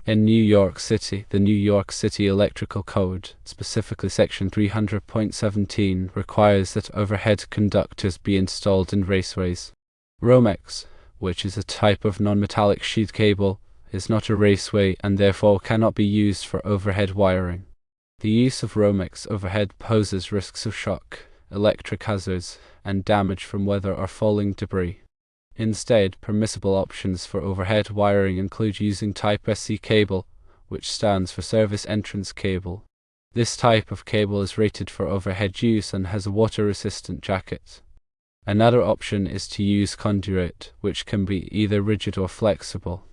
In New York City, the New York City Electrical Code, specifically Section 300.17, requires that overhead conductors be installed in raceways. Romex, which is a type of non-metallic sheath cable, is not a raceway and therefore cannot be used for overhead wiring. The use of Romex overhead poses risks of shock, electric hazards, and damage from weather or falling debris. Instead, permissible options for overhead wiring include using Type SC cable, which stands for Service Entrance Cable. This type of cable is rated for overhead use and has a water-resistant jacket. Another option is to use conduit, which can be either rigid or flexible.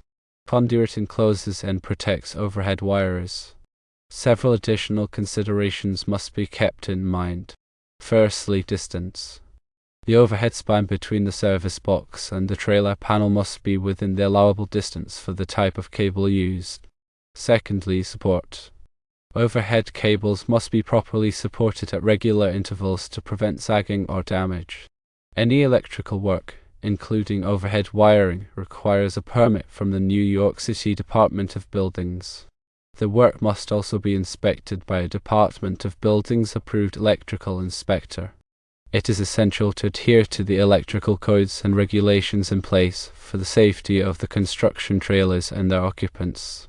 Conduit encloses and protects overhead wires. Several additional considerations must be kept in mind. Firstly, distance. The overhead span between the service box and the trailer panel must be within the allowable distance for the type of cable used. Secondly, support. Overhead cables must be properly supported at regular intervals to prevent sagging or damage. Any electrical work, including overhead wiring, requires a permit from the New York City Department of Buildings. The work must also be inspected by a Department of Buildings approved electrical inspector. It is essential to adhere to the electrical codes and regulations in place for the safety of the construction trailers and their occupants.